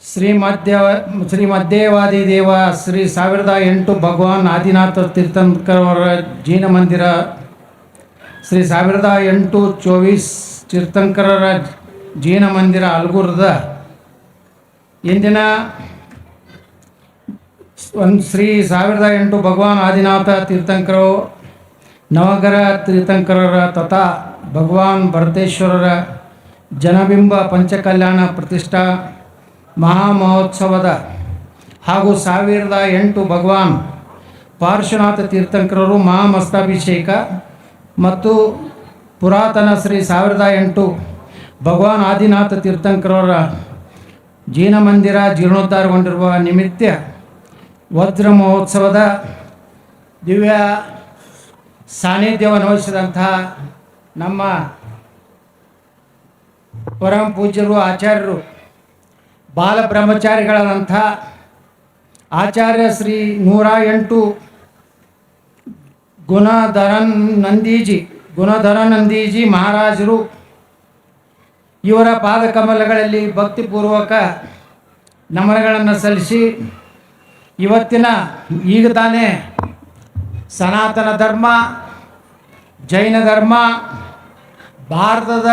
ಶ್ರೀಮದ್ದೇವಾದಿ ದೇವ ಶ್ರೀ 1008 ಭಗವಾನ್ ಆದಿನಾಥ ತೀರ್ಥಂಕರವರ ಜೈನ ಮಂದಿರ ಶ್ರೀ 1008-24 ತೀರ್ಥಂಕರರ ಜೈನ ಮಂದಿರ ಅಲ್ಗುರ್ದ ಇಂದಿನ ಶ್ರೀ 1008 ಭಗವಾನ್ ಆದಿನಾಥ ತೀರ್ಥಂಕರು ನವಗ್ರಹ ತೀರ್ಥಂಕರರ ತಥಾ ಭಗವಾನ್ ಭರತೇಶ್ವರರ ಜನಬಿಂಬ ಪಂಚಕಲ್ಯಾಣ ಪ್ರತಿಷ್ಠಾ ಮಹಾಮಹೋತ್ಸವದ ಹಾಗೂ 1008 ಭಗವಾನ್ ಪಾರ್ಶ್ವನಾಥ ತೀರ್ಥಂಕರರು ಮಹಾಮಸ್ತಾಭಿಷೇಕ ಮತ್ತು ಪುರಾತನ ಶ್ರೀ 1008 ಭಗವಾನ್ ಆದಿನಾಥ ತೀರ್ಥಂಕರರ ಜೈನ ಮಂದಿರ ಜೀರ್ಣೋದ್ಧಾರಗೊಂಡಿರುವ ನಿಮಿತ್ತ ವಜ್ರ ಮಹೋತ್ಸವದ ದಿವ್ಯ ಸಾನ್ನಿಧ್ಯವನ್ನು ವಹಿಸಿದಂತಹ ನಮ್ಮ ಪರಮ ಪೂಜ್ಯರು ಆಚಾರ್ಯರು ಬಾಲಬ್ರಹ್ಮಚಾರಿಗಳಾದಂಥ ಆಚಾರ್ಯ ಶ್ರೀ 108 ಗುಣಧರಾನಂದೀಜಿ ಮಹಾರಾಜರು ಇವರ ಪಾದಕಮಲಗಳಲ್ಲಿ ಭಕ್ತಿಪೂರ್ವಕ ನಮನಗಳನ್ನು ಸಲ್ಲಿಸಿ ಇವತ್ತಿನ ಈಗ ತಾನೇ ಸನಾತನ ಧರ್ಮ ಜೈನ ಧರ್ಮ ಭಾರತದ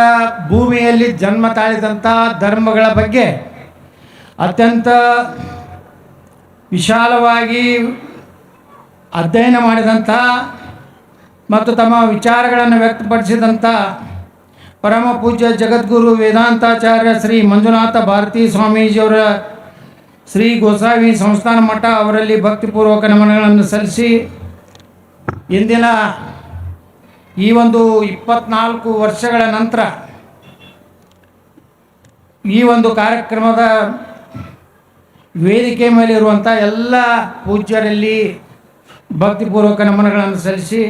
ಭೂಮಿಯಲ್ಲಿ ಜನ್ಮ ತಾಳಿದಂಥ ಧರ್ಮಗಳ ಬಗ್ಗೆ ಅತ್ಯಂತ ವಿಶಾಲವಾಗಿ ಅಧ್ಯಯನ ಮಾಡಿದಂಥ ಮತ್ತು ತಮ್ಮ ವಿಚಾರಗಳನ್ನು ವ್ಯಕ್ತಪಡಿಸಿದಂಥ ಪರಮ ಪೂಜ್ಯ ಜಗದ್ಗುರು ವೇದಾಂತಾಚಾರ್ಯ ಶ್ರೀ ಮಂಜುನಾಥ ಭಾರತೀ ಸ್ವಾಮೀಜಿಯವರ ಶ್ರೀ ಗೋಸಾವಿ ಸಂಸ್ಥಾನ ಮಠ ಅವರಲ್ಲಿ ಭಕ್ತಿಪೂರ್ವಕ ನಮನಗಳನ್ನು ಸಲ್ಲಿಸಿ ಇಂದಿನ ಈ ಒಂದು 24 ವರ್ಷಗಳ ನಂತರ ಈ ಒಂದು ಕಾರ್ಯಕ್ರಮದ ವೇದಿಕೆ ಮೇಲೆ ಇರುವಂಥ ಎಲ್ಲ ಪೂಜ್ಯರಲ್ಲಿ ಭಕ್ತಿಪೂರ್ವಕ ನಮನಗಳನ್ನು ಸಲ್ಲಿಸಿ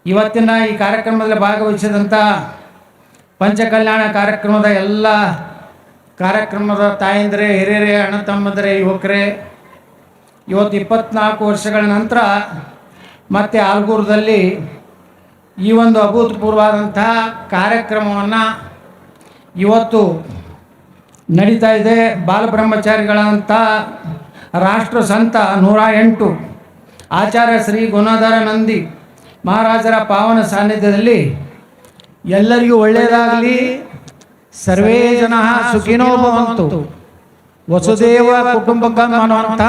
ಇವತ್ತಿನ ಈ ಕಾರ್ಯಕ್ರಮದಲ್ಲಿ ಭಾಗವಹಿಸಿದಂಥ ಪಂಚಕಲ್ಯಾಣ ಕಾರ್ಯಕ್ರಮದ ಎಲ್ಲ ಕಾರ್ಯಕ್ರಮದ ತಾಯಂದಿರೇ ಹಿರಿಯರೇ ಅಣ್ಣ ತಮ್ಮಂದಿರೇ ಯುವಕರೇ ಇವತ್ತು 24 ವರ್ಷಗಳ ನಂತರ ಮತ್ತೆ ಆಲ್ಗೂರದಲ್ಲಿ ಈ ಒಂದು ಅಭೂತಪೂರ್ವವಾದಂತಹ ಕಾರ್ಯಕ್ರಮವನ್ನು ಇವತ್ತು ನಡೀತಾ ಇದೆ. ಬಾಲಬ್ರಹ್ಮಚಾರಿಗಳಂಥ ರಾಷ್ಟ್ರ ಸಂತ 108 ಆಚಾರ್ಯ ಶ್ರೀ ಗುಣಧರಾನಂದಿ ಮಹಾರಾಜರ ಪಾವನ ಸಾನ್ನಿಧ್ಯದಲ್ಲಿ ಎಲ್ಲರಿಗೂ ಒಳ್ಳೆಯದಾಗಲಿ, ಸರ್ವೇ ಜನ ಸುಖಿನೋ ಭವಂತು, ವಸುದೇವ ಕುಟುಂಬಕಂ ಅನ್ನುವಂಥ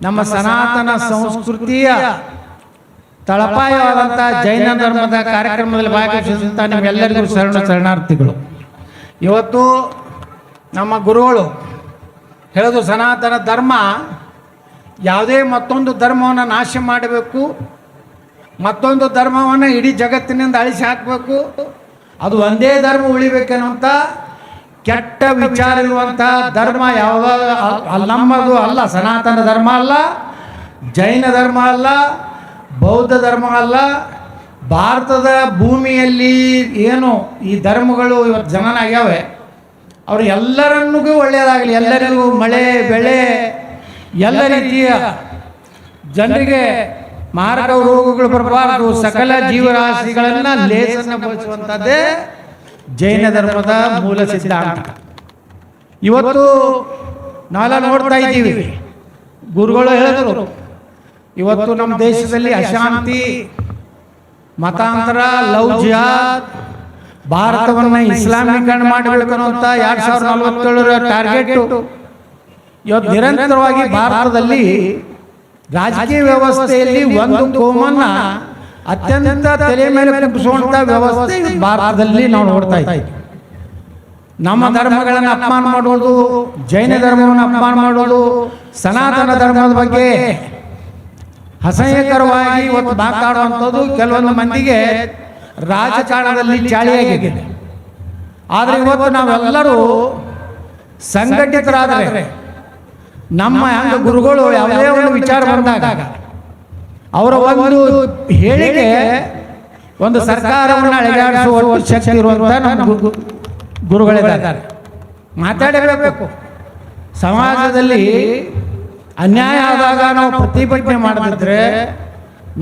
ನಮ್ಮ ಸನಾತನ ಸಂಸ್ಕೃತಿಯ ತಳಪಾಯವಾದಂಥ ಜೈನ ಧರ್ಮದ ಕಾರ್ಯಕ್ರಮದಲ್ಲಿ ಭಾಗವಹಿಸಿದಂಥ ನಿಮ್ಮೆಲ್ಲರಿಗೂ ಶರಣಾರ್ಥಿಗಳು. ಇವತ್ತು ನಮ್ಮ ಗುರುಗಳು ಹೇಳೋದು ಸನಾತನ ಧರ್ಮ ಯಾವುದೇ ಮತ್ತೊಂದು ಧರ್ಮವನ್ನು ನಾಶ ಮಾಡಬೇಕು, ಮತ್ತೊಂದು ಧರ್ಮವನ್ನು ಇಡೀ ಜಗತ್ತಿನಿಂದ ಅಳಿಸಿ ಹಾಕಬೇಕು, ಅದು ಒಂದೇ ಧರ್ಮ ಉಳಿಬೇಕನ್ನುವಂಥ ಕೆಟ್ಟ ವಿಚಾರ ಇರುವಂಥ ಧರ್ಮ ಯಾವುದಾದ್ರು ನಮ್ಮದು ಅಲ್ಲ. ಸನಾತನ ಧರ್ಮ ಅಲ್ಲ, ಜೈನ ಧರ್ಮ ಅಲ್ಲ, ಬೌದ್ಧ ಧರ್ಮ ಅಲ್ಲ. ಭಾರತದ ಭೂಮಿಯಲ್ಲಿ ಏನು ಈ ಧರ್ಮಗಳು ಇವತ್ತು ಜನನಾಗ್ಯಾವೆ, ಅವರು ಎಲ್ಲರನ್ನೂ ಒಳ್ಳೆಯದಾಗಲಿ, ಎಲ್ಲರಿಗೂ ಮಳೆ ಬೆಳೆ ಎಲ್ಲ ರೀತಿಯ ಜನರಿಗೆ ಮಾರಕ ರೋಗಗಳು ಬರಬಾರದು, ಸಕಲ ಜೀವರಾಶಿಗಳನ್ನು ಲೇಸನ್ನು ಬಳಸುವಂಥದ್ದೇ ಜೈನ ಧರ್ಮದ ಮೂಲ ಸಿದ್ಧಾಂತ. ಇವತ್ತು ನಾವೆಲ್ಲ ನೋಡ್ತಾ ಇದ್ದೀವಿ, ಗುರುಗಳು ಹೇಳಿದ್ರು ಇವತ್ತು ನಮ್ಮ ದೇಶದಲ್ಲಿ ಅಶಾಂತಿ, ಮತಾಂತರ, ಲವ್ ಜಿಹಾದ್, ಭಾರತವನ್ನು ಇಸ್ಲಾಮೀಕರಣ ಮಾಡಬೇಕು ಅನ್ನುವಂಥ 2047ರ ಟಾರ್ಗೆಟ್ ಇವತ್ತು ನಿರಂತರವಾಗಿ ಭಾರತದಲ್ಲಿ ರಾಜಕೀಯ ವ್ಯವಸ್ಥೆಯಲ್ಲಿ ಒಂದು ಕೋಮನ್ನ ಅತ್ಯಂತ ತಲೆ ಮೇಲೆ ಕುಗ್ಗಿಸುವಂಥ ವ್ಯವಸ್ಥೆ ಭಾರತದಲ್ಲಿ ನಾವು ನೋಡ್ತಾ ಇದ್ದೀವಿ. ನಮ್ಮ ಧರ್ಮಗಳನ್ನು ಅಪಮಾನ ಮಾಡೋದು, ಜೈನ ಧರ್ಮವನ್ನು ಅಪಮಾನ ಮಾಡೋದು, ಸನಾತನ ಧರ್ಮದ ಬಗ್ಗೆ ಅಸಹ್ಯಕರವಾಗಿ ಇವತ್ತು ಮಾತಾಡುವಂಥದ್ದು ಕೆಲವೊಂದು ಮಂದಿಗೆ ರಾಜಕಾರಣದಲ್ಲಿ ಚಾಳಿಯಾಗಿದೆ. ಆದರೆ ಇವತ್ತು ನಾವೆಲ್ಲರೂ ಸಂಘಟಿತರಾದರೆ ನಮ್ಮ ಹಂಗ ಗುರುಗಳು ಯಾವುದೇ ಒಂದು ವಿಚಾರ ಬಂದಾಗ ಅವರ ಒಂದು ಹೇಳಿಕೆ ಒಂದು ಸರ್ಕಾರವನ್ನು ಅಳೆದಾಡಿಸುವ ಶಕ್ತಿ ಇರುವಂಥ ನಮ್ಮ ಗುರುಗಳಿದ್ದಾರೆ. ಮಾತಾಡಬೇಕು. ಸಮಾಜದಲ್ಲಿ ಅನ್ಯಾಯ ಆದಾಗ ನಾವು ಪ್ರತಿಭಟನೆ ಮಾಡದಿದ್ರೆ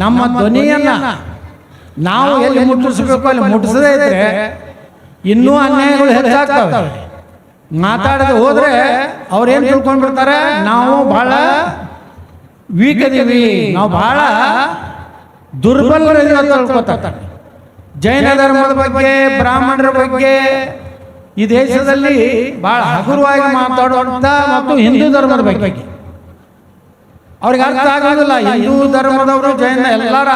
ನಮ್ಮ ಧ್ವನಿಯನ್ನು ನಾವು ಎಲ್ಲಿ ಮುಟ್ಟಿಸಬೇಕು ಅಲ್ಲಿ ಮುಟ್ಟಿಸದೇ ಇದ್ರೆ ಇನ್ನೂ ಅನ್ಯಾಯಗಳು ಹೆಚ್ಚಾಗ್ತವೆ. ಮಾತಾಡದೆ ಹೋದ್ರೆ ಅವ್ರೇನು ತಿಳ್ಕೊಂಡ್ಬಿಡ್ತಾರೆ, ನಾವು ಬಹಳ ವೀಕ್ ಅದೀವಿ, ನಾವು ಬಹಳ ದುರ್ಬಲರಿದ್ದೀವಿ ಅಂತ ತಿಳ್ಕೊತಾರೆ. ಜೈನ ಧರ್ಮದ ಬಗ್ಗೆ, ಬ್ರಾಹ್ಮಣರ ಬಗ್ಗೆ ಈ ದೇಶದಲ್ಲಿ ಬಹಳ ಹಗುರವಾಗಿ ಮಾತಾಡುವಂಥ ಮತ್ತು ಹಿಂದೂ ಧರ್ಮದ ಬಗ್ಗೆ ಅವ್ರಿಗೆ ಅರ್ಥ ಆಗೋದಿಲ್ಲ. ಹಿಂದೂ ಧರ್ಮದವರು ಜೈನ ಎಲ್ಲರ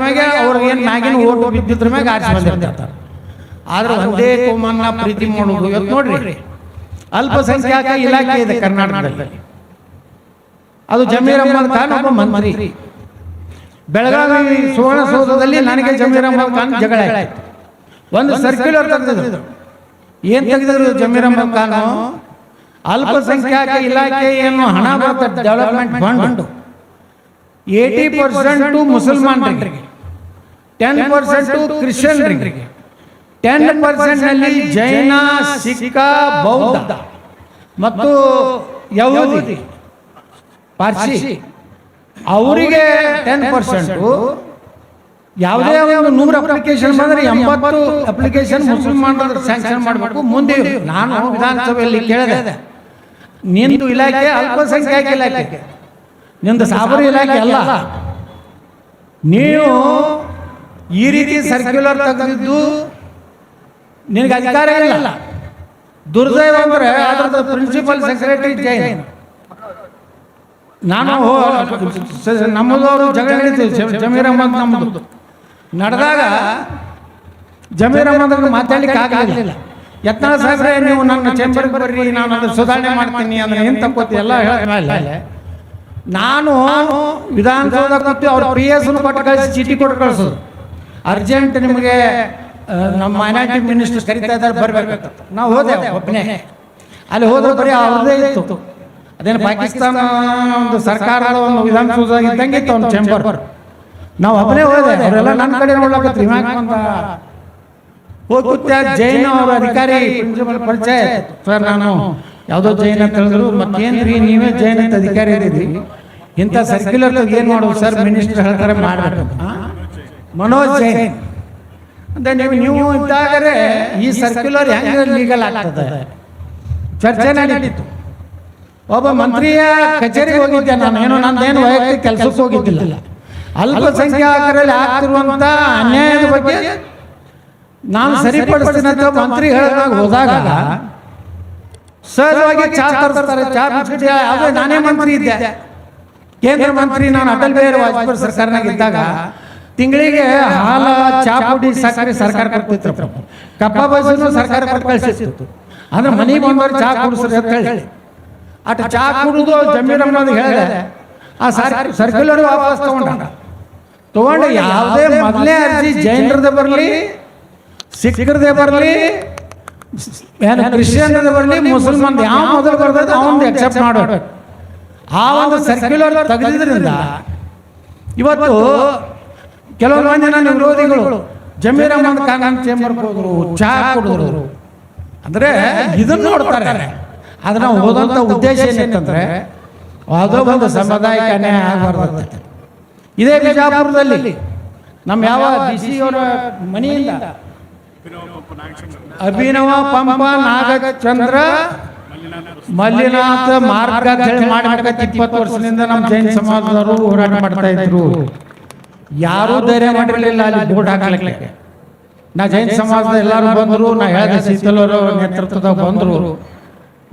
ಮ್ಯಾಗೆ ಅವ್ರಿಗೆ ಏನು ಮ್ಯಾಗಿನ ಓಟು ಬಿದ್ದಿದ್ರ ಮ್ಯಾಗ ಆರಿಸಿ ಬಂದಿರ್ತಾರೆ. ಆದ್ರೆ ಒಂದೇ ಕೋಮನ್ನ ಪ್ರೀತಿ ಮಾಡೋದು. ಇವತ್ತು ನೋಡ್ರಿ, ಅಲ್ಪಸಂಖ್ಯಾತ ಇಲಾಖೆ ಇದೆ ಕರ್ನಾಟಕದಲ್ಲಿ, ಅದು ಜಮೀರ್ ಅಹ್ಮದ್ ಖಾನ್ ಒಬ್ಬ ಮಂತ್ರಿ. ಬೆಳಗಾವಿ ಸುವರ್ಣಸೌಧದಲ್ಲಿ ನನಗೆ ಜಮೀರ್ ಅಹ್ಮದ್ ಖಾನ್ ಜಗಳ ಆಯ್ತು. ಒಂದು ಸರ್ಕ್ಯುಲರ್ ತೆಗೆದಿದ್ರು. ಏನ್ ತೆಗೆದಿದ್ರು ಜಮೀರ್ ಅಹ್ಮದ್ ಖಾನ್, ಅಲ್ಪಸಂಖ್ಯಾತ ಇಲಾಖೆ ಏನು ಹಣ ಬರ್ತದೆ ಡೆವಲಪ್ಮೆಂಟ್ ಫಂಡ್ 80% ಮುಸಲ್ಮಾನರಿಗೆ, 10% ಕ್ರಿಶ್ಚಿಯನ್ರಿಗೆ, 10% ನಲ್ಲಿ ಜೈನ, ಸಿಖ್, ಬೌದ್ಧ ಮತ್ತು ಯಹೂದಿ, ಪಾರ್ಸಿ ಅವರಿಗೆ 10%. ಯಾವುದೇ ಒಂದು 100 ಅಪ್ಲಿಕೇಶನ್ ಬಂದರೆ 80 ಅಪ್ಲಿಕೇಶನ್ ಮುಸಲ್ಮಾನರು ಸ್ಯಾಂಕ್ಷನ್ ಮಾಡಬೇಕು. ಮುಂದೆ ನಾನು ವಿಧಾನಸಭೆಯಲ್ಲಿ ಕೇಳಿದೆ, ನಿಂದು ಇಲಾಖೆ ಅಲ್ಪಸಂಖ್ಯಾತ ಇಲಾಖೆ, ನಿಂದು ಸಾಬರಿ ಇಲಾಖೆ ಅಲ್ಲ. ನೀವು ಈ ರೀತಿ ಸರ್ಕ್ಯುಲರ್ ತೆಗೆದಿದ್ದು ನಿನಗೆ ಅಧಿಕಾರ ಇಲ್ಲ. ದುರ್ದೈವ ಅಂದರೆ ಅದರ ಪ್ರಿನ್ಸಿಪಲ್ ಸೆಕ್ರೆಟರಿ ಜೈನ್. ನಾನು ನಮ್ಮದವರು ಜಗಳ ನಡೀತೀವಿ, ಜಮೀರ್ ಅಹ್ಮದ್ ನಮ್ಮದು ನಡೆದಾಗ ಜಮೀರ್ ಅಹ್ಮದ್ ಮಾತಾಡ್ಲಿಕ್ಕೆ ಆಗಲಿಲ್ಲ. ಯತ್ನಾಳ್ ಸಾಹೇಬ್ರೆ, ನೀವು ನನ್ನ ಚೇಂಬರ್ಗೆ ಬರ್ರಿ, ನಾನು ಅದು ಸುಧಾರಣೆ ಮಾಡ್ತೀನಿ, ಅದನ್ನ ಏನು ತಕ್ಕೋತಿ ಎಲ್ಲ ಹೇಳ. ನಾನು ವಿಧಾನಸೌಧ ಕೂತು ಅವ್ರ PS ಕೊಟ್ಟು ಕಳಿಸಿ ಚೀಟಿ ಕೊಟ್ಟು ಕಳಿಸೋದು, ಅರ್ಜೆಂಟ್ ನಿಮಗೆ ನಮ್ಮ ಮೈನಾರಿಟಿ ಮಿನಿಸ್ಟರ್ ಕರಿತಾ ಇದ್ದಾರೆ ಬರ್ಬೇಕಂತ. ನಾವು ಹೋದೆ ಒಬ್ಬನೇ. ಅಲ್ಲಿ ಹೋದ್ರೆ ಬರೀ ಅವ್ರದೇ ಇತ್ತು. ಅದೇನು ಪಾಕಿಸ್ತಾನ ಒಂದು ಸರ್ಕಾರದ ಒಂದು ವಿಧಾನಸೌಧ ಇದ್ದಂಗೆ ಇತ್ತು ಒಂದು ಚೇಂಬರ್. ನಾವು ಒಬ್ಬನೇ ಹೋದೆ, ಅವರೆಲ್ಲ ನನ್ನ ಕಡೆ ನೋಡ್ಲಕತ್ರಿ. ಅಂತ ಹೋಗುತ್ತೆ ಜೈನ ಅವ್ರ ಅಧಿಕಾರಿ ಪ್ರಿನ್ಸಿಪಲ್ ಪರಿಚಯ. ಸರ್, ನಾನು ಯಾವುದೋ ಜೈನ್ ಅಂತ ಹೇಳಿದ್ರು. ಮತ್ತೇನ್ರಿ ನೀವೇ ಜೈನ್ ಅಂತ ಅಧಿಕಾರಿ ಇದ್ದೀರಿ, ಇಂಥ ಸರ್ಕ್ಯುಲರ್ ಏನು ಮಾಡೋದು ಸರ್, ಮಿನಿಸ್ಟರ್ ಹೇಳ್ತಾರೆ ಮಾಡಬೇಕು. ಮನೋಜ್ ಜೈನ್ ಅಂತ ನೀವು ಇದ್ದಾಗರೆ ಈ ಸರ್ಕ್ಯುಲರ್ ಹೆಂಗೆ ಲೀಗಲ್ ಆಗ್ತದೆ ಚರ್ಚೆ ನಡೀತು. ಒಬ್ಬ ಮಂತ್ರಿಯ ಕಚೇರಿಗೆ ಹೋಗಿದ್ದೆ ನಾನು, ಏನೋ ನಂದೇನು ವೈಯಕ್ತಿಕ ಕೆಲಸಕ್ಕೆ ಹೋಗಿದ್ದಿಲ್ಲ. ಅಲ್ಪಸಂಖ್ಯಾತರಲ್ಲಿ ಆಗ್ತಿರುವಂಥ ಅನ್ಯಾಯದ ಬಗ್ಗೆ ನಾನು ಸರಿಪಡಿಸ್ತೀನಿ ಅಂತ ಮಂತ್ರಿ ಹೇಳಿದಾಗ ಹೋದಾಗ ಸಹಜವಾಗಿ ಚಾ ತರಿಸ್ತಾರೆ. ಚಾ ಬಿಸ್ಕಿಟ್ ಯಾವುದೇ, ನಾನೇ ಮಂತ್ರಿ ಇದ್ದೆ, ಕೇಂದ್ರ ಮಂತ್ರಿ. ನಾನು ಅಟಲ್ ಬಿಹಾರಿ ವಾಜಪೇಯಿ ಸರ್ಕಾರನಾಗ ಇದ್ದಾಗ ತಿಂಗಳಿಗೆ ಹಾಲ, ಚಾ ಪುಡಿ, ಸಕ್ಕರೆ ಸರ್ಕಾರ ಕೊಡ್ತಿತ್ತು. ಕಪ್ಪ ಬಸ್ಸನ್ನು ಸರ್ಕಾರ ಕೊಟ್ಟು ಕಳಿಸಿತ್ತು. ಅಂದ್ರೆ ಮನೆಗೆ ಬಂದವ್ರು ಚಾ ಕುಡಿಸ್ರಿ ಅಂತ ಹೇಳಿ ಅಟ್ ಚಾ ಕುಡಿದು ಜಮೀರ್ ಅಹ್ಮದ್ ಹೇಳಿದೆ. ಆ ಸರ್ಕ್ಯುಲರ್ ವಾಪಸ್ ತಗೊಂಡು ಯಾವುದೇ ಮೊದಲೇ ಅರ್ಜಿ ಜೈನರದೇ ಬರಲಿ, ಸಿಖ್ರದೇ ಬರಲಿ, ಏನು ಕ್ರಿಶ್ಚಿಯನ್ರದೇ ಬರಲಿ, ಮುಸಲ್ಮಾನ್ ಯಾವ ಮೊದಲು ಬರ್ತದೆ ಅವನು ಎಕ್ಸೆಪ್ಟ್ ಮಾಡಬೇಕು. ಆ ಒಂದು ಸರ್ಕ್ಯುಲರ್ ತೆಗೆದಿದ್ರಿಂದ ಇವತ್ತು ಕೆಲವು ಮಂದಿ ನನ್ನ ವಿರೋಧಿಗಳು ಜಮೀರ್ ಅಹ್ಮದ್ ಖಾನ್ ಚೇಂಬರ್ಗೆ ಹೋದ್ರು, ಚಾ ಕುಡಿದ್ರು. ಅಂದರೆ ಇದನ್ನು ನೋಡ್ತಾರೆ. ಆದ್ರೆ ನಾವು ಹೋದಂಥ ಉದ್ದೇಶ ಏನಿತ್ತಂದ್ರೆ ಯಾವುದೋ ಒಂದು ಸಾಂಪ್ರದಾಯಿಕ ಅನ್ಯಾಯ ಆಗಬಾರ್ದು. ಇದೇ ಬಿಜಾಪುರದಲ್ಲಿ ನಮ್ಮ ಯಾವ DC ಅವರ ಮನೆಯಿಂದ ಅಭಿನವ ಪಂಪ ನಾಗಚಂದ್ರ ಮಲ್ಲಿನಾಥ ಮಾರ್ಗ ಮಾಡಬೇಕಂತ 20 ವರ್ಷದಿಂದ ನಮ್ಮ ಜೈನ ಸಮಾಜದವರು ಹೋರಾಟ ಮಾಡ್ತಾ ಇದ್ರು. ಯಾರೂ ಧೈರ್ಯ ಮಾಡಿರಲಿಲ್ಲ ಅಲ್ಲಿ ಬೋರ್ಡ್ ಹಾಕಲಿಕ್ಕೆ. ನಾ ಜೈನ ಸಮಾಜದ ಎಲ್ಲರೂ ಬಂದರು. ನಾ ಹೇಳಿದೆ, ಶೀತಲವರು ನೇತೃತ್ವದಾಗ ಬಂದರು.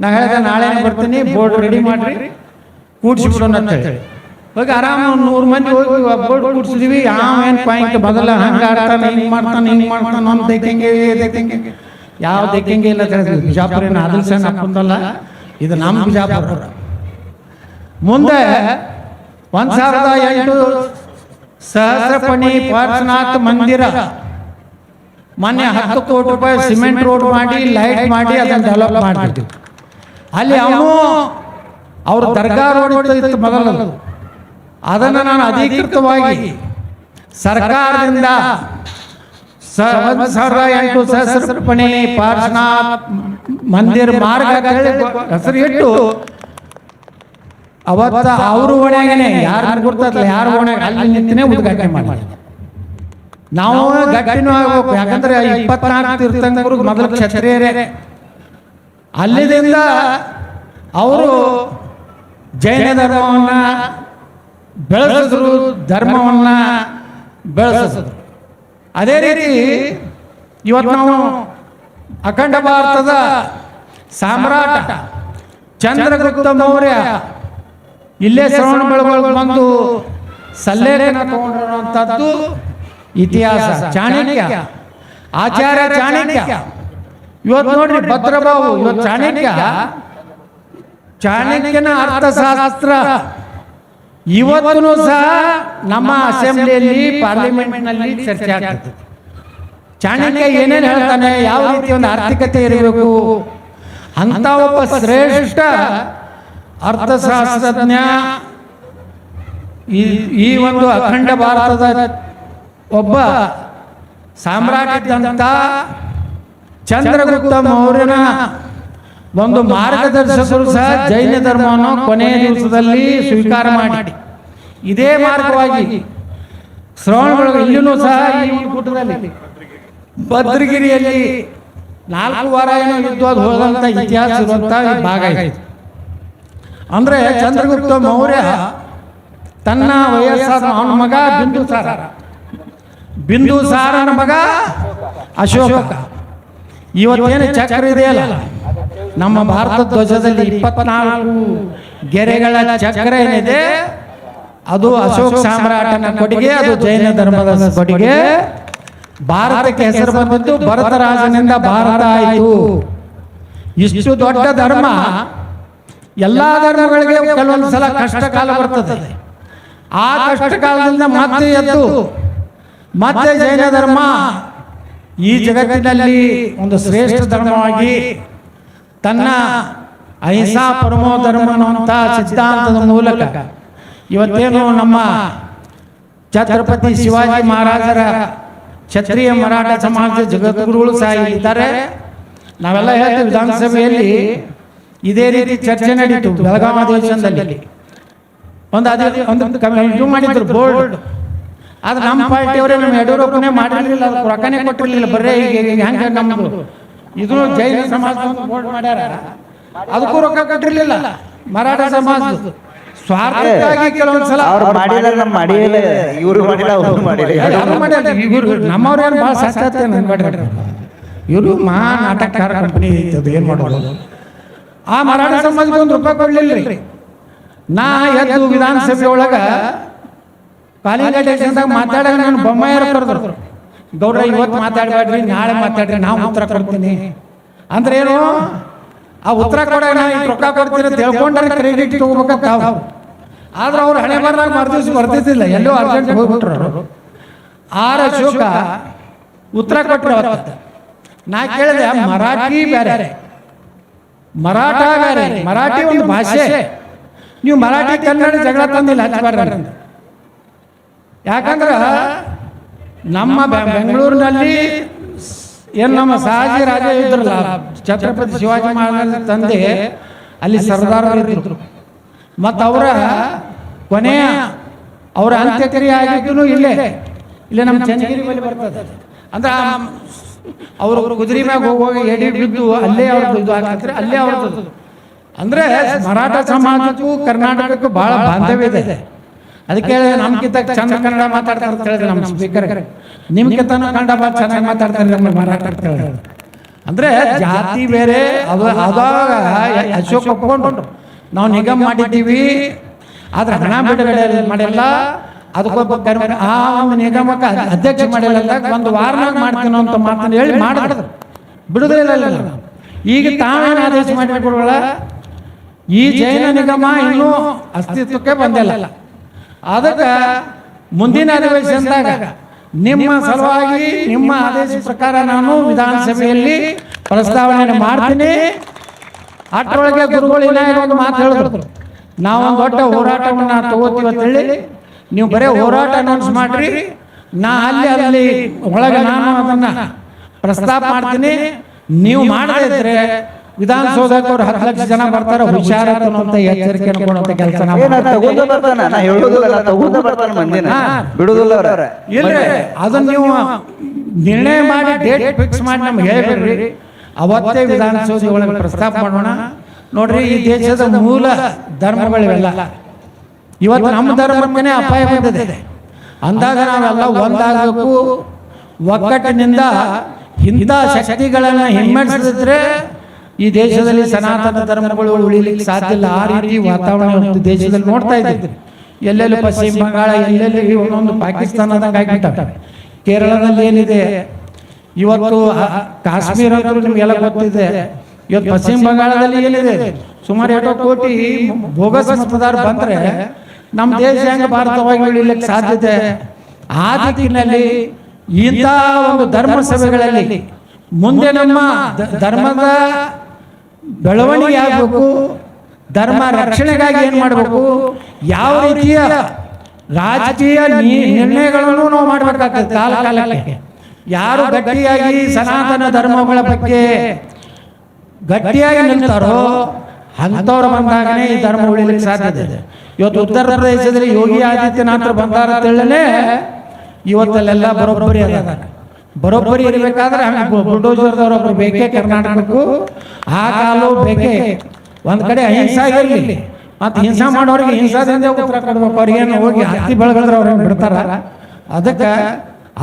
ನಾ ಹೇಳಿದೆ, ನಾಳೆ ಬರ್ತೀನಿ, ಬೋರ್ಡ್ ರೆಡಿ ಮಾಡ್ರಿ, ಕೂಡಿಸಿಬಿಡೋಣ ಅಂತ ಹೇಳಿ. ಹೋಗಿ ಆರಾಮ 100 ಮಂದಿ ಹೋಗಿ ಬೋರ್ಡ್ ಕೂಡಿಸಿದ್ವಿ. ಯಾವೇನು ಪಾಯಿಂಟ್ ಬದಲ ಹಂಗೆ ಆಡ್ತಾನೆ, ಹಿಂಗೆ ಮಾಡ್ತಾನೆ, ಹಿಂಗೆ ಮಾಡ್ತಾನೆ, ನಮ್ಮ ದೇಖಂಗೆ ಯಾವ ದೇಖಂಗೆ ಇಲ್ಲ. ಬಿಜಾಪುರ ಏನು ಆದಿಲ್ ಸೇನ್ ಹಾಕೊಂಡಲ್ಲ, ಇದು ನಮ್ಮ ಬಿಜಾಪುರ. ಮುಂದೆ 1008 ಸಹಸ್ರಪಣಿ ಪಾರ್ಶ್ವನಾಥ ಮಂದಿರ ಮೊನ್ನೆ 10 ಕೋಟಿ ರೂಪಾಯಿ ಸಿಮೆಂಟ್ ರೋಡ್ ಮಾಡಿ, ಲೈಟ್ ಮಾಡಿ ಅದನ್ನು ಡೆವಲಪ್ ಮಾಡಿದ್ವಿ. ಅಲ್ಲಿ ಅವನು ಅವ್ರ ದರ್ಗಾ ರೋಡ್ ಇತ್ತು ಮೊದಲು. ಅದನ್ನು ನಾನು ಅಧಿಕೃತವಾಗಿ ಸರ್ಕಾರದಿಂದ 1008 ಸಹಸ್ರಪಣಿ ಪಾರ್ಶ್ವನಾಥ್ ಮಂದಿರ ಮಾರ್ಗ ಹೆಸರು ಇಟ್ಟು ಅವತ್ತ ಅವ್ರ ಓಣ್ಯಾಗೇನೆ ಯಾರು ಗುರ್ತಲ್ಲ, ಯಾರು ಓಣ್ಯಾಗ ಅಲ್ಲಿ ನಿಂತನೇ ಉದ್ಘಾಟನೆ ಮಾಡಿ. ನಾವು ಗಟ್ಟಿನೂ ಆಗ್ಬೇಕು. ಯಾಕಂದ್ರೆ 24 ತೀರ್ಥಂಕರು ಮೊದಲು ಕ್ಷತ್ರಿಯರೇ, ಅಲ್ಲಿಂದ ಅವರು ಜೈನ ಧರ್ಮವನ್ನು ಬೆಳೆಸಿದ್ರು, ಧರ್ಮವನ್ನು ಬೆಳೆಸಿದ್ರು. ಅದೇ ರೀತಿ ಇವತ್ತು ನಾವು ಅಖಂಡ ಭಾರತದ ಸಾಮ್ರಾಟ ಚಂದ್ರಗುಪ್ತ ಮೌರ್ಯ ಇಲ್ಲೇ ಶ್ರವಣಬೆಳಗೊಳ ಬಂದು ಸಲ್ಲೇಖನ ತಗೊಂಡಿರುವಂಥದ್ದು ಇತಿಹಾಸ. ಚಾಣಕ್ಯ, ಆಚಾರ್ಯ ಚಾಣಕ್ಯ. ಇವತ್ತು ನೋಡ್ರಿ ಭದ್ರಬಾಹು, ಇವತ್ತು ಚಾಣಕ್ಯನ ಅರ್ಥಶಾಸ್ತ್ರ ಇವತ್ತೂ ಸಹ ನಮ್ಮ ಅಸೆಂಬ್ಲಿಯಲ್ಲಿ ಪಾರ್ಲಿಮೆಂಟ್ನಲ್ಲಿ ಚರ್ಚೆ ಆಗ್ತದೆ. ಚಾಣಕ್ಯ ಏನೇನು ಹೇಳ್ತಾನೆ, ಯಾವ ರೀತಿ ಒಂದು ಆರ್ಥಿಕತೆ ಇರಬೇಕು ಅಂತ ಒಬ್ಬ ಶ್ರೇಷ್ಠ ಅರ್ಥಶಾಸ್ತ್ರಜ್ಞ ಈ ಒಂದು ಅಖಂಡ ಭಾರತದ ಒಬ್ಬ ಸಾಮ್ರಾಟ ಇದ್ದಂಥ ಚಂದ್ರಗುಪ್ತ ಮೌರ್ಯನ ಒಂದು ಮಾರ್ಗದರ್ಶಕರು ಸಹ ಜೈನ ಧರ್ಮವನ್ನು ಕೊನೆಯ ದಿವಸದಲ್ಲಿ ಸ್ವೀಕಾರ ಮಾಡಿ ಇದೇ ಮಾರ್ಗವಾಗಿ ಶ್ರವಣಬೆಳಗೊಳ ಇಲ್ಲಿನೂ ಸಹ ಈ ಗುಡ್ಡದಲ್ಲಿ ಭದ್ರಗಿರಿಯಲ್ಲಿ 4 ವಾರ ಏನೋ ಯುದ್ಧ ಹೋದಂಥ ಇತಿಹಾಸ ಇರುವಂಥ ಭಾಗ ಇದೆ. ಅಂದರೆ ಚಂದ್ರಗುಪ್ತ ಮೌರ್ಯ ತನ್ನ ವಯಸ್ಸಾದ ಅವನ ಮಗ ಬಿಂದುಸಾರನ ಮಗ ಅಶೋಕ. ಇವತ್ತೇನು ಚಕ್ರ ಇದೆಯಲ್ಲ ನಮ್ಮ ಭಾರತ ಧ್ವಜದಲ್ಲಿ 24 ಗೆರೆಗಳ ಚಕ್ರ ಏನಿದೆ ಅದು ಅಶೋಕ ಸಾಮ್ರಾಟನ ಕೊಡುಗೆ, ಅದು ಜೈನ ಧರ್ಮದ ಕೊಡುಗೆ. ಭಾರತಕ್ಕೆ ಹೆಸರು ಬಂದಿದ್ದು ಭರತ ರಾಜನಿಂದ ಭಾರತ ಆಯಿತು. ಇಷ್ಟು ದೊಡ್ಡ ಧರ್ಮ, ಎಲ್ಲ ಧರ್ಮಗಳಿಗೆ ಕೆಲವೊಂದು ಸಲ ಕಷ್ಟ ಕಾಲ ಬರ್ತದೆ. ಆ ಕಷ್ಟ ಕಾಲದಿಂದ ಮತ್ತೆ ಎದ್ದು ಮತ್ತೆ ಜೈನ ಧರ್ಮ ಈ ಜಗತ್ತಿನಲ್ಲಿ ಒಂದು ಶ್ರೇಷ್ಠ ಧರ್ಮವಾಗಿ ತನ್ನ ಅಹಿಂಸಾ ಪರಮೋ ಧರ್ಮ ಅನ್ನುವಂಥ ಸಿದ್ಧಾಂತದ ಮೂಲಕ ಇವತ್ತೇನು ನಮ್ಮ ಛತ್ರಪತಿ ಶಿವಾಜಿ ಮಹಾರಾಜರ ಕ್ಷತ್ರಿಯ ಮರಾಠ ಸಮಾಜದ ಜಗದ್ಗುರುಗಳು ಸಹ ಇದ್ದಾರೆ. ನಾವೆಲ್ಲ ಹೇಳ್ತೀವಿ ವಿಧಾನಸಭೆಯಲ್ಲಿ ಇದೇ ರೀತಿ ಚರ್ಚೆ ನಡೀತು. ಬೆಳಗಾವಿ ಅಧಿವೇಶನದಲ್ಲಿ ಇದು ಮಾಡಿದ್ರು ಬೋರ್ಡ್. ಆದ್ರೆ ನಮ್ಮ ಪಾರ್ಟಿಯವರೇ ನಮ್ಮ ಯಡಿಯೂರಪ್ಪನೇ ಮಾಡಿರಲಿಲ್ಲ, ರೊಕ್ಕನೇ ಕೊಟ್ಟಿರಲಿಲ್ಲ. ಬರೇ ಹೆಂಗೆ ನಮ್ಮದು ಇದು ಜೈನ ಸಮಾಜ ಬೋರ್ಡ್ ಮಾಡ್ಯಾರ, ಅದಕ್ಕೂ ರೊಕ್ಕ ಕೊಟ್ಟಿರಲಿಲ್ಲ. ಮರಾಠ ಸಮಾಜ ಸ್ವಾರ್ಥಕ್ಕಾಗಿ ಕೆಲವೊಂದ್ಸಲ ನಮ್ಮವ್ರೇನು ಭಾಳ ಸಾಧ್ಯ ಮಾಡ್ರಿ. ಇವರು ಮಹಾ ನಾಟಕಕಾರ ಕಂಪನಿ ಐತದು, ಏನು ಮಾಡೋದು. ಆ ಮರಾಠ ಸಮಾಜಕ್ಕೆ ₹1 ಕೊಡ್ಲಿಲ್ಲ ರೀ. ನಾ ಎದ್ದು ವಿಧಾನಸಭೆ ಒಳಗ ಪಾಲಿಂಗದಾಗ ಮಾತಾಡೋಣ. ನಾನು ಬೊಮ್ಮಾಯರು ಕರೆದ್ರು, ಗೌಡ್ರ ಇವತ್ತು ಮಾತಾಡಬೇಡ್ರಿ, ನಾಳೆ ಮಾತಾಡ್ರಿ, ನಾವು ಉತ್ತರ ಕೊಡ್ತೀನಿ ಅಂದ್ರೆ ಏನು, ಆ ಉತ್ತರ ಕೊಡೋಣ ರೊಕ್ಕ ಕೊಡ್ತೀರಿ ಅಂತ ಹೇಳ್ಕೊಂಡ್ರೆ ಕ್ರೆಡಿಟ್ ತಗೋಬೇಕಂತ ಅವ್ರು. ಆದ್ರೆ ಅವ್ರು ಹಣೆ ಬರದಾಗ ಮರ್ದಿವ್ಸ ಬರ್ತಿದ್ದಿಲ್ಲ, ಎಲ್ಲೋ ಅರ್ಜೆಂಟ್ ಹೋಗ್ಬಿಟ್ರು ಅವರು. ಆರ್ ಅಶೋಕ ಉತ್ತರ ಕೊಟ್ಟರೆ ಅವತ್ತು ನಾ ಕೇಳಿದೆ, ಮರಾಠಿ ಬೇರೆ ಮರಾಠ ಬೇರೆ, ಮರಾಠಿ ಒಂದು ಭಾಷೆ, ನೀವು ಮರಾಠಿ ಕನ್ನಡ ಜಗಳ ತಂದಿಲ್ಲ ಹಚ್ಚಬಾರ್ದು ಅಂತ. ಯಾಕಂದ್ರೆ ನಮ್ಮ ಬೆಂಗಳೂರಿನಲ್ಲಿ ಏನು ನಮ್ಮ ಸಹಾಜಿ ರಾಜ ಇದ್ರಲ್ಲ, ಛತ್ರಪತಿ ಶಿವಾಜಿ ಮಹಾರಾಜ ತಂದೆ, ಅಲ್ಲಿ ಸರ್ದಾರರು ಇದ್ರು. ಮತ್ತು ಅವರ ಕೊನೆಯ ಅವರ ಅಂತ್ಯಕ್ರಿಯೆ ಆಗಿದ್ದು ಇಲ್ಲೇ ನಮ್ಮ ಚನ್ನಗಿರಿ ಬಳಿ ಬರ್ತದೆ. ಅಂದ್ರೆ ಅವರು ಕುದುರೆ ಮ್ಯಾಗ ಹೋಗುವಾಗ ಎಡಿ ಬಿದ್ದು ಅಲ್ಲೇ ಅವ್ರದ್ದು ಇದು ಹಾಕಿದ್ರೆ ಅಲ್ಲೇ ಅವ್ರದ್ದು. ಅಂದರೆ ಮರಾಠ ಸಮಾಜಕ್ಕೂ ಕರ್ನಾಟಕಕ್ಕೂ ಭಾಳ ಬಾಂಧವ್ಯ ಇದೆ. ಅದಕ್ಕೆ ನಮ್ಗಿಂತ ಚಂದ ಕನ್ನಡ ಮಾತಾಡ್ತಾರೆ ಅಂತ ಹೇಳಿದ್ರೆ ನಮ್ಮ ಸ್ಪೀಕರ್, ನಿಮ್ಗಿಂತ ಕನ್ನಡ ಭಾಳ ಚೆನ್ನಾಗಿ ಮಾತಾಡ್ತಾರೆ ನಮ್ಮ ಮರಾಠ ಅಂತ ಹೇಳಿದ್ರು. ಅಂದರೆ ಜಾತಿ ಬೇರೆ. ಅದು ಅದಾಗ ಅಶೋಕ್ ಒಪ್ಕೊಂಡ್ರು, ನಾವು ನಿಗಮ ಮಾಡಿದ್ದೀವಿ ಆದ್ರೆ ಹಣ ಬಿಡುಗಡೆ ಮಾಡಿಲ್ಲ, ಅದಕ್ಕೊಬ್ಬ ಆ ಒಂದು ನಿಗಮಕ್ಕೆ ಅಧ್ಯಕ್ಷ ಮಾಡಿಲ್ಲ, ಒಂದು ವಾರನಾಗ ಮಾಡ್ತೀನೋ ಅಂತ ಮಾತನ್ನು ಹೇಳಿ ಮಾಡಿದ್ರು, ಬಿಡುವುದಿಲ್ಲ. ಈಗ ತಾವೇನು ಆದೇಶ ಮಾಡಿಕೊಡೋಲ್ಲ, ಈ ಜೈನ ನಿಗಮ ಇನ್ನೂ ಅಸ್ತಿತ್ವಕ್ಕೆ ಬಂದಿಲ್ಲ. ಅದಕ್ಕೆ ಮುಂದಿನ ಅಧಿವೇಶನದಾಗ ನಿಮ್ಮ ಸಲುವಾಗಿ ನಿಮ್ಮ ಆದೇಶ ಪ್ರಕಾರ ನಾನು ವಿಧಾನಸಭೆಯಲ್ಲಿ ಪ್ರಸ್ತಾವನೆ ಮಾಡ್ತೀನಿ. ಅಷ್ಟರೊಳಗೆ ಗುರುಗಳು ಒಂದು ಮಾತು ಹೇಳಿದ್ರು, ನಾವೊಂದು ದೊಡ್ಡ ಹೋರಾಟವನ್ನು ತಗೋತೀವಿ ಅಂತ ಹೇಳಿ, ನೀವು ಬರೀ ಹೋರಾಟ ಅನೌನ್ಸ್ ಮಾಡ್ರಿ, ನಾ ಅಲ್ಲಿ ಒಳಗೆ ನಾನು ಅದನ್ನ ಪ್ರಸ್ತಾಪ ಮಾಡ್ತೀನಿ. ನೀವು ಮಾಡದೇ ಇದ್ರೆ ವಿಧಾನಸೌಧಕ್ಕೆ ಅವ್ರು 10 ಲಕ್ಷ ಜನ ಬರ್ತಾರೆ, ಹುಷಾರಾಗುವಂತ ಎಚ್ಚರಿಕೆ ಕೊಡುವಂತ ಕೆಲಸ ಇಲ್ರಿ. ಅದನ್ನ ನೀವು ನಿರ್ಣಯ ಮಾಡಿ ಡೇಟ್ ಫಿಕ್ಸ್ ಮಾಡಿ ನಮ್ಗೆ ಹೇಳ್ಬೇಡ್ರಿ. ಅವತ್ತೇ ವಿಧಾನಸೌಧ ಒಳಗೆ ಪ್ರಸ್ತಾಪ ಮಾಡೋಣ. ನೋಡ್ರಿ, ಈ ದೇಶದ ಮೂಲ ಧರ್ಮಗಳಿವೆಲ್ಲ. ಇವತ್ತು ನಮ್ಮ ಧರ್ಮಕ್ಕೇ ಅಪಾಯ ಬಂದಿದೆ ಅಂದಾಗ ನಾವೆಲ್ಲ ಒಂದಾಗಬೇಕು. ಒಗ್ಗಟ್ಟಿನಿಂದ ಇಂಥ ಶಕ್ತಿಗಳನ್ನು ಹಿಮ್ಮೆಟ್ಟಿಸಿದ್ರೆ ಈ ದೇಶದಲ್ಲಿ ಸನಾತನ ಧರ್ಮಗಳು ಉಳಿಲಿಕ್ಕೆ ಸಾಧ್ಯ ಇಲ್ಲ. ಆ ರೀತಿ ವಾತಾವರಣ ದೇಶದಲ್ಲಿ ನೋಡ್ತಾ ಇದ್ದೀವಿ. ಎಲ್ಲೆಲ್ಲಿ ಪಶ್ಚಿಮ ಬಂಗಾಳ, ಎಲ್ಲೆಲ್ಲಿ ಒಂದೊಂದು ಪಾಕಿಸ್ತಾನದಂಗೆ ಆಗಿಬಿಟ್ಟಾವೆ. ಕೇರಳದಲ್ಲಿ ಏನಿದೆ, ಇವತ್ತು ಕಾಶ್ಮೀರ ಅಂತೂ ನಿಮಗೆಲ್ಲ ಗೊತ್ತಿದೆ. ಇವತ್ತು ಪಶ್ಚಿಮ ಬಂಗಾಳದಲ್ಲಿ ಏನಿದೆ, ಸುಮಾರು 2 ಕೋಟಿ ಬೋಗಸ್ ಮತದಾರ ಬಂದರೆ ನಮ್ಮ ದೇಶ ಹೆಂಗೆ ಭಾರತವಾಗಿ ಉಳಿಲಿಕ್ಕೆ ಸಾಧ್ಯತೆ? ಆ ದಿಕ್ಕಿನಲ್ಲಿ ಇಂಥ ಒಂದು ಧರ್ಮ ಸಭೆಗಳಲ್ಲಿ ಮುಂದೆ ನಮ್ಮ ಧರ್ಮದ ಬೆಳವಣಿಗೆ ಆಗಬೇಕು, ಧರ್ಮ ರಕ್ಷಣೆಗಾಗಿ ಏನು ಮಾಡಬೇಕು, ಯಾವ ರೀತಿಯ ರಾಜಕೀಯ ನಿರ್ಣಯಗಳನ್ನು ನಾವು ಮಾಡಬೇಕಾಗ್ತದೆ. ಕಾಲ ಕಾಲಕ್ಕೆ ಯಾರು ಗಟ್ಟಿಯಾಗಿ ಸನಾತನ ಧರ್ಮಗಳ ಬಗ್ಗೆ ಗಟ್ಟಿಯಾಗಿ ನಿಲ್ತಾರೋ ಅಂಥವ್ರು ಬಂದಾಗನೇ ಈ ಧರ್ಮ ಉಳಿಲಿಕ್ಕೆ ಸಾಧ್ಯತೆ ಇದೆ. ಇವತ್ತು ಉತ್ತರ ಪ್ರದೇಶದಲ್ಲಿ ಯೋಗಿ ಆದಿತ್ಯನಾಥ್ ಬಂದಾರ ಅಂತೇಳೇ ಇವತ್ತಲ್ಲೆಲ್ಲ ಬರೋಬ್ಬರಿ ಅದ. ಬರೋಬ್ಬರಿ ಇರಬೇಕಾದ್ರೆ ಬುಲ್ಡೋಜರ್ದವ್ರೊಬ್ರು ಬೇಕೇ ಕರ್ನಾಟಕಕ್ಕೂ. ಆ ಕಾಲು ಬೇಕೇ. ಒಂದು ಕಡೆ ಅಹಿಂಸಾ ಇರಲಿ, ಮತ್ತು ಹಿಂಸಾ ಮಾಡೋರಿಗೆ ಹಿಂಸಾದಿಂದ ಉತ್ತರ ಕೊಡ್ಬೇಕು. ಅವ್ರಿಗೇನು ಹೋಗಿ ಹತ್ತಿ ಬೆಳಗಿದ್ರೆ ಅವ್ರೇನು ಬಿಡ್ತಾರ? ಅದಕ್ಕೆ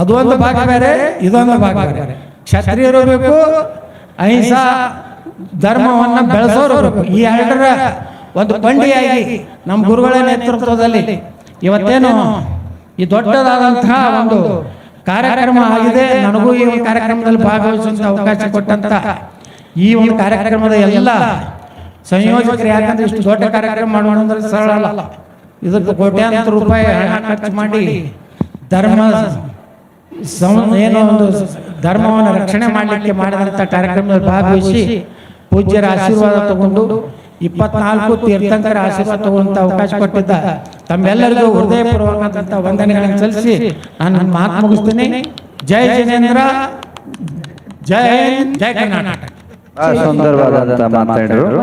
ಅದೊಂದು ಭಾಗ ಬೇರೆ, ಇದೊಂದು ಭಾಗ ಬೇರೆ. ಕ್ಷತ್ರಿಯರು ಬೇಕು, ಅಹಿಂಸಾ ಧರ್ಮವನ್ನು ಬೆಳೆಸೋರು ಬೇಕು. ಈ ಎರಡರ ಒಂದು ಕೊಂಡಿಯಾಗಿ ನಮ್ಮ ಗುರುಗಳ ನೇತೃತ್ವದಲ್ಲಿ ಇವತ್ತೇನು ಈ ದೊಡ್ಡದಾದಂತಹ ಒಂದು ಕಾರ್ಯಕ್ರಮ ಆಗಿದೆ. ನನಗೂ ಈ ಒಂದು ಕಾರ್ಯಕ್ರಮದಲ್ಲಿ ಭಾಗವಹಿಸುವಂಥ ಅವಕಾಶ ಕೊಟ್ಟಂತ ಈ ಒಂದು ಕಾರ್ಯಕ್ರಮದ ಎಲ್ಲ ಸಂಯೋಜಕರು, ಯಾಕಂದ್ರೆ ಇಷ್ಟು ದೊಡ್ಡ ಕಾರ್ಯಕ್ರಮ ಮಾಡೋಣ ಅಂದ್ರೆ ಸರಳ ಅಲ್ಲ. ಇದಕ್ಕೆ ಕೋಟ್ಯಾಂತರ ರೂಪಾಯಿ ಹಣ ಖರ್ಚು ಮಾಡಿ ಧರ್ಮ ಏನೋ ಒಂದು ಧರ್ಮವನ್ನು ರಕ್ಷಣೆ ಮಾಡಲಿಕ್ಕೆ ಮಾಡಿದಂಥ ಕಾರ್ಯಕ್ರಮದಲ್ಲಿ ಭಾಗವಹಿಸಿ ಪೂಜ್ಯರ ಆಶೀರ್ವಾದ ತಗೊಂಡು 24 ತೀರ್ಥಂಕರ ಆಶೀರ್ವಾದ ತಗೊಳ್ಳುವಂಥ ಅವಕಾಶ ಕೊಟ್ಟಿದ್ದ ತಮ್ಮೆಲ್ಲರಿಗೂ ಹೃದಯಪೂರ್ವಕವಾದಂಥ ವಂದನೆಗಳನ್ನು ಸಲ್ಲಿಸಿ ನಾನು ನನ್ನ ಮಾತು ಮುಗಿಸ್ತೀನಿ. ಜೈ ಜಿನೇಂದ್ರ, ಜೈ ಹಿಂದ್, ಜೈ ಕರ್ನಾಟಕ. ಸುಂದರವಾದಂಥ ಮಾತಾಡಿದ್ರು.